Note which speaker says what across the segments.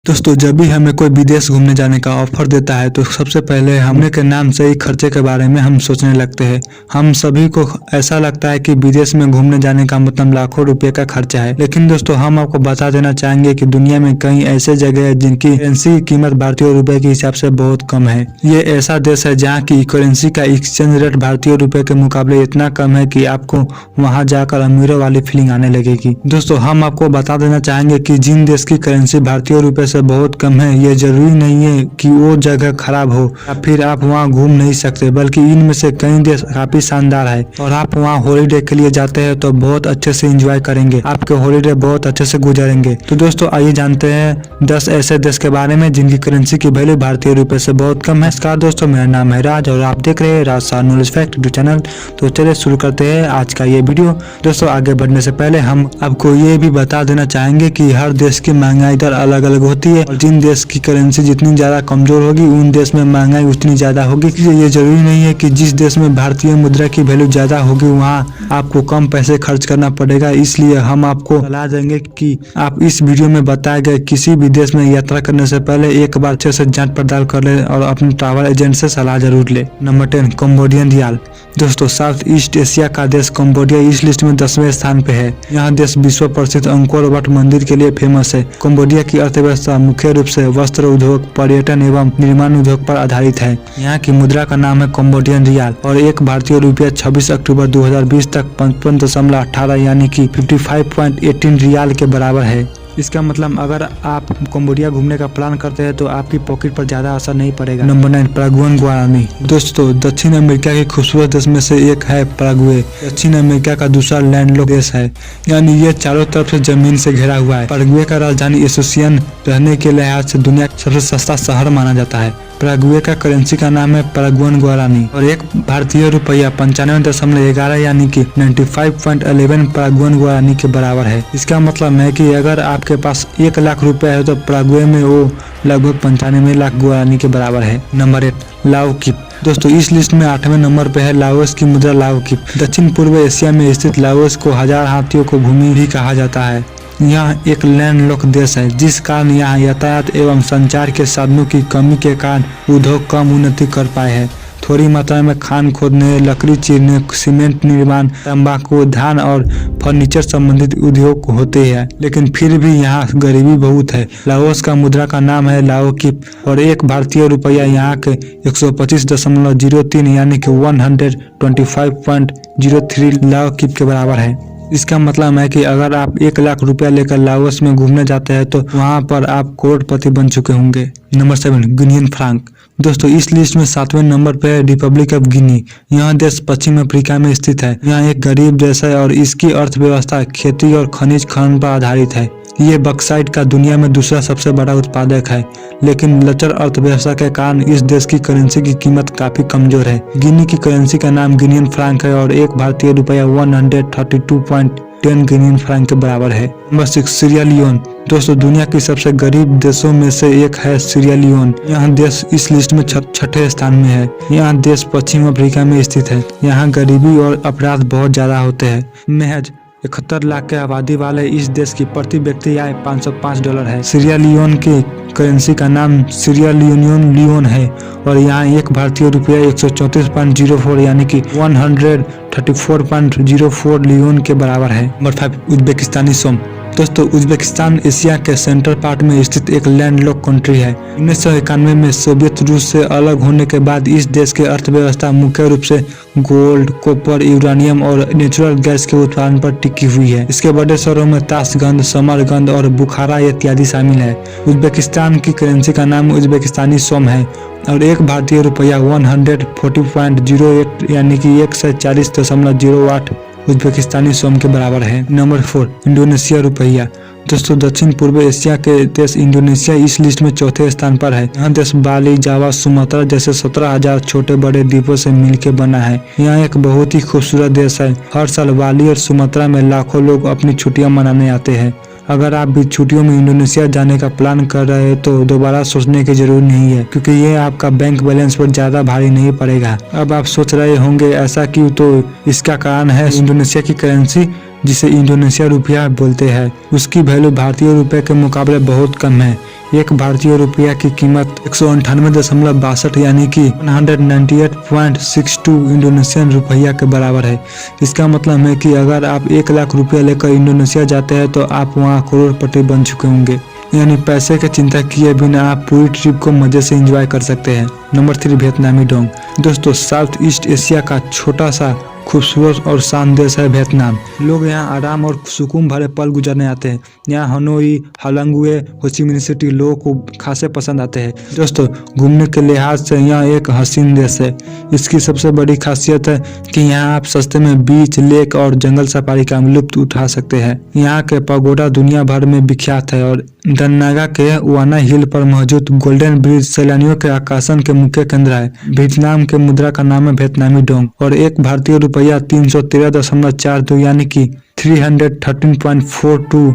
Speaker 1: दोस्तों, जब भी हमें कोई विदेश घूमने जाने का ऑफर देता है तो सबसे पहले हमने के नाम से ही खर्चे के बारे में हम सोचने लगते हैं। हम सभी को ऐसा लगता है कि विदेश में घूमने जाने का मतलब लाखों रुपए का खर्चा है। लेकिन दोस्तों, हम आपको बता देना चाहेंगे कि दुनिया में कई ऐसे जगह है जिनकी करेंसी की कीमत भारतीय रुपए के हिसाब से बहुत कम है। ये ऐसा देश है जहाँ की करेंसी का एक्सचेंज रेट भारतीय रुपए के मुकाबले इतना कम है कि आपको वहाँ जाकर अमीरों वाली फीलिंग आने लगेगी। दोस्तों, हम आपको बता देना चाहेंगे कि जिन देश की करेंसी भारतीय रुपए से बहुत कम है, ये जरूरी नहीं है कि वो जगह खराब हो या फिर आप वहाँ घूम नहीं सकते, बल्कि इनमें से कई देश काफी शानदार है और आप वहाँ हॉलीडे के लिए जाते हैं तो बहुत अच्छे से एंजॉय करेंगे, आपके हॉलीडे बहुत अच्छे से गुजरेंगे। तो दोस्तों, आइए जानते हैं 10 ऐसे देश के बारे में जिनकी करेंसी की वैल्यू भारतीय रुपए से बहुत कम है। नमस्कार दोस्तों, मेरा नाम है राज और आप देख रहे हैं राज सार नॉलेज फैक्ट यूट्यूब चैनल। तो चलिए शुरू करते हैं आज का ये वीडियो। दोस्तों, आगे बढ़ने से पहले हम आपको ये भी बता देना चाहेंगे कि हर देश की महंगाई दर अलग अलग होती है और जिन देश की करेंसी जितनी ज्यादा कमजोर होगी उन देश में महंगाई उतनी ज्यादा होगी। इसलिए ये जरूरी नहीं है कि जिस देश में भारतीय मुद्रा की वैल्यू ज्यादा होगी वहाँ आपको कम पैसे खर्च करना पड़ेगा। इसलिए हम आपको सलाह देंगे कि आप इस वीडियो में बताए गए किसी भी देश में यात्रा करने से पहले एक बार अच्छे से जांच पड़ताल कर ले और अपने ट्रैवल एजेंट से सलाह जरूर ले। Number 10, Cambodian riel. दोस्तों, साउथ ईस्ट एशिया का देश कंबोडिया इस लिस्ट में 10वें स्थान पे है। यह देश विश्व प्रसिद्ध अंकोर वट मंदिर के लिए फेमस है। कंबोडिया की अर्थव्यवस्था मुख्य रूप से वस्त्र उद्योग, पर्यटन एवं निर्माण उद्योग पर आधारित है। यहाँ की मुद्रा का नाम है कंबोडियन रियाल और एक भारतीय रुपया 26 अक्टूबर 2020 तक 55.18 यानी कि 55.18 रियाल के बराबर है। इसका मतलब अगर आप कंबोडिया घूमने का प्लान करते हैं तो आपकी पॉकेट पर ज्यादा असर नहीं पड़ेगा। Number 9, Paraguay Guarani. दोस्तों, दक्षिण अमेरिका के खूबसूरत देश में से एक है पैराग्वे। दक्षिण अमेरिका का दूसरा लैंडलॉक देश है, यानी ये चारों तरफ से जमीन से घिरा हुआ है। पैराग्वे का राजधानी एसोसिएशन रहने के लिहाज से दुनिया का सबसे सस्ता शहर माना जाता है। पैराग्वे का करेंसी का नाम है पैराग्वे गुआरानी और एक भारतीय रुपया 95.11 यानी कि 95.11 पैराग्वे गुआरानी के बराबर है। इसका मतलब है कि अगर आपके पास 1 लाख रुपए है तो पैराग्वे में वो लगभग 95 लाख गुआरानी के बराबर है। नंबर 8, लाओकिप। दोस्तों, इस लिस्ट में 8वें नंबर पे है लाओस की मुद्रा लाओकिप। दक्षिण पूर्व एशिया में स्थित लाओस को 1000 हाथियों को भूमि भी कहा जाता है। यह एक लैंडलॉक देश है, जिस कारण यहाँ यातायात एवं संचार के साधनों की कमी के कारण उद्योग कम उन्नति कर पाए हैं। थोड़ी मात्रा में खान खोदने, लकड़ी चीरने, सीमेंट निर्माण, तंबाकू, धान और फर्नीचर संबंधित उद्योग होते हैं, लेकिन फिर भी यहाँ गरीबी बहुत है। लाओस का मुद्रा का नाम है लाओकिप और एक भारतीय रुपया यहाँ के 125.03 यानी कि 125.03 लाओकिप के बराबर है। इसका मतलब है कि अगर आप 1 लाख रुपया लेकर लाओस में घूमने जाते हैं तो वहाँ पर आप करोड़पति बन चुके होंगे। Number 7, Guinean franc. दोस्तों, इस लिस्ट में 7वें नंबर पर है रिपब्लिक ऑफ गिनी। यह देश पश्चिम अफ्रीका में स्थित है। यह एक गरीब देश है और इसकी अर्थव्यवस्था खेती और खनिज खनन पर आधारित है। ये बक्साइट का दुनिया में दूसरा सबसे बड़ा उत्पादक है, लेकिन लचर अर्थव्यवस्था के कारण इस देश की करेंसी की कीमत काफी कमजोर है। गिनी की करेंसी का नाम गिनियन फ्रांक है और एक भारतीय रुपया 132.10 गिनियन फ्रांक के बराबर है। Number 6, Sierra Leone. दोस्तों, दुनिया की सबसे गरीब देशों में से एक है सीरिया लियोन। यह देश इस लिस्ट में 6ठे स्थान में है। यह देश पश्चिम अफ्रीका में स्थित है। यहाँ गरीबी और अपराध बहुत ज्यादा होते हैं। महज 71 लाख के आबादी वाले इस देश की प्रति व्यक्ति आय $505 है। सीरिया लियोन की करेंसी का नाम सीरिया लियोन है और यहाँ एक भारतीय रुपया 134.04 यानी कि 134.04 लियोन के बराबर है। नंबर 5, उज्बेकिस्तानी सोम। दोस्तों, उज्बेकिस्तान एशिया के सेंट्रल पार्ट में स्थित एक लैंडलॉक कंट्री है। 1991 में सोवियत रूस से अलग होने के बाद इस देश की अर्थव्यवस्था मुख्य रूप से गोल्ड, कॉपर, यूरेनियम और नेचुरल गैस के उत्पादन पर टिकी हुई है। इसके बड़े शहरों में ताशगंज, समरगंज और बुखारा इत्यादि शामिल है। उज्बेकिस्तान की करेंसी का नाम उज्बेकिस्तानी सोम है और एक भारतीय रुपया 140.08 यानी कि 140.08 उज्बेकिस्तानी सोम के बराबर है। नंबर 4, इंडोनेशिया रुपया। दोस्तों, दक्षिण पूर्व एशिया के देश इंडोनेशिया इस लिस्ट में 4थे स्थान पर है। यह देश बाली, जावा, सुमात्रा जैसे 17,000 छोटे बड़े द्वीपों से मिलकर बना है। यह एक बहुत ही खूबसूरत देश है। हर साल बाली और सुमात्रा में लाखों लोग अपनी छुट्टियां मनाने आते हैं। अगर आप भी छुट्टियों में इंडोनेशिया जाने का प्लान कर रहे हैं तो दोबारा सोचने की जरूरत नहीं है, क्योंकि ये आपका बैंक बैलेंस पर ज्यादा भारी नहीं पड़ेगा। अब आप सोच रहे होंगे ऐसा क्यों, तो इसका कारण है इंडोनेशिया की करेंसी जिसे इंडोनेशिया रुपया बोलते हैं, उसकी वैल्यू भारतीय रुपए के मुकाबले बहुत कम है। एक भारतीय रुपया की कीमत 198.62 यानी कि 198.62 इंडोनेशियन रुपया के बराबर है। इसका मतलब है कि अगर आप 1 लाख रुपया लेकर इंडोनेशिया जाते हैं तो आप वहाँ करोड़पति बन चुके होंगे। यानी पैसे की चिंता किए बिना आप पूरी ट्रिप को मजे से एंजॉय कर सकते हैं। नंबर 3 वियतनामी डोंग। दोस्तों साउथ ईस्ट एशिया का छोटा सा खूबसूरत और शांत देश है वियतनाम। लोग यहाँ आराम और सुकून भरे पल गुजरने आते हैं। यहाँ हनोई, हालंगुए, हो ची मिन्ह सिटी लोगों को खासे पसंद आते हैं। दोस्तों घूमने के लिहाज से यहाँ एक हसीन देश है। इसकी सबसे बड़ी खासियत है कि यहाँ आप सस्ते में बीच, लेक और जंगल सफारी का लुत्फ उठा सकते हैं। यहाँ के पगोडा दुनिया भर में विख्यात है और दन्नागा के वाना हिल पर मौजूद गोल्डन ब्रिज सैलानियों के आकर्षण के मुख्य केंद्र है। वियतनाम के मुद्रा का नाम है वियतनामी डोंग और एक भारतीय रुपया 313.42 यानी कि 313.42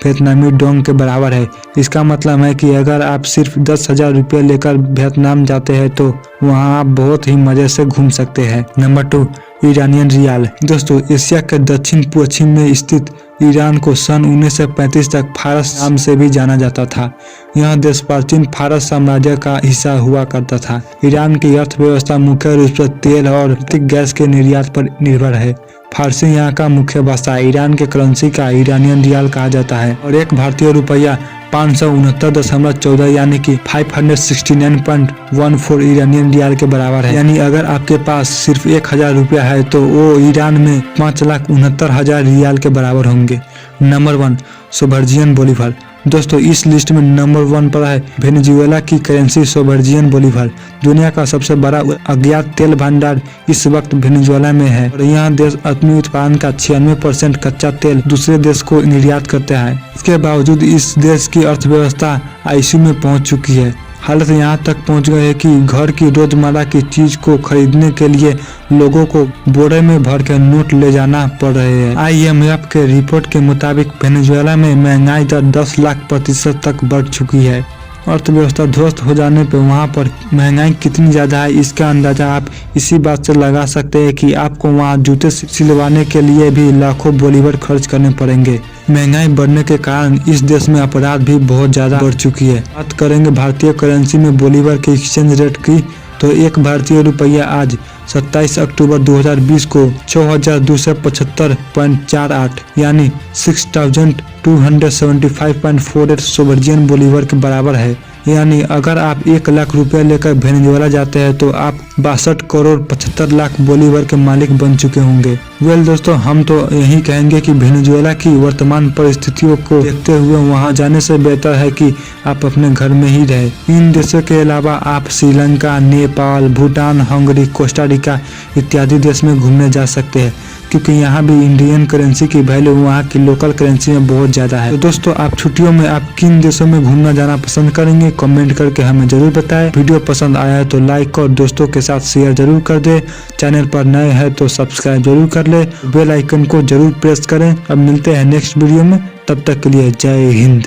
Speaker 1: वियतनामी डोंग के बराबर है। इसका मतलब है कि अगर आप सिर्फ 10,000 रुपये लेकर वियतनाम जाते हैं तो वहां आप बहुत ही मजे से घूम सकते हैं। Number 2 Iranian rial. दोस्तों एशिया के दक्षिण पश्चिम में स्थित ईरान को सन 1935 तक फारस नाम से भी जाना जाता था। यह देश प्राचीन फारस साम्राज्य का हिस्सा हुआ करता था। ईरान की अर्थव्यवस्था मुख्य रूप से तेल और प्राकृतिक गैस के निर्यात पर निर्भर है। फारसी यहाँ का मुख्य भाषा है। ईरान के करेंसी का ईरानियन रियाल कहा जाता है और एक भारतीय रुपया 569.14 यानी कि 569.14 ईरानियन रियाल के बराबर है। यानी अगर आपके पास सिर्फ 1,000 रुपया है तो वो ईरान में 5,69,000 रियाल के बराबर होंगे। नंबर 1 सोबर्जियन बोलीवार। दोस्तों इस लिस्ट में नंबर 1 पर है वेनेजुएला की करेंसी सोबर्जियन बोलीवार। दुनिया का सबसे बड़ा अज्ञात तेल भंडार इस वक्त वेनेजुएला में है और यह देश अपने उत्पादन का 96% कच्चा तेल दूसरे देश को निर्यात करता है। इसके बावजूद इस देश की अर्थव्यवस्था आईसीयू में पहुंच चुकी है। हालत यहाँ तक पहुँच गई है कि घर की रोजमर्रा की चीज को खरीदने के लिए लोगों को बोरे में भर के नोट ले जाना पड़ रहे हैं। IMF के रिपोर्ट के मुताबिक वेनेजुएला में महंगाई दर 10 लाख % तक बढ़ चुकी है। अर्थव्यवस्था ध्वस्त हो जाने पर वहाँ पर महंगाई कितनी ज़्यादा है इसका अंदाजा आप इसी बात से लगा सकते हैं कि आपको वहाँ जूते सिलवाने के लिए भी लाखों बोलीवर खर्च करने पड़ेंगे। महंगाई बढ़ने के कारण इस देश में अपराध भी बहुत ज़्यादा बढ़ चुकी है। बात करेंगे भारतीय करेंसी में बोलीवर के एक्सचेंज रेट की तो एक भारतीय रुपया आज 27 अक्टूबर 2020 को 6,275.48 यानी 6,275.48 सोबर्जियन बोलीवर के बराबर है। यानी अगर आप 1 लाख रुपया लेकर वेनेजुएला जाते हैं तो आप 62 करोड़ 75 लाख बोलीवर के मालिक बन चुके होंगे। दोस्तों हम तो यही कहेंगे कि वेनेजुएला की वर्तमान परिस्थितियों को देखते हुए वहां जाने से बेहतर है कि आप अपने घर में ही रहें। इन देशों के अलावा आप Sri Lanka, Nepal, Bhutan, Hungary, Costa Rica इत्यादि देश में घूमने जा सकते हैं क्योंकि यहाँ भी इंडियन करेंसी की वैल्यू वहाँ की लोकल करेंसी में बहुत ज़्यादा है। तो दोस्तों आप छुट्टियों में आप किन देशों में घूमना जाना पसंद करेंगे कमेंट करके हमें जरूर बताएं। वीडियो पसंद आया है तो लाइक और दोस्तों के साथ शेयर जरूर कर दे। चैनल पर नए हैं तो सब्सक्राइब जरूर कर ले। बेल आइकन को जरूर प्रेस करें। अब मिलते हैं नेक्स्ट वीडियो में, तब तक के लिए जय हिंद।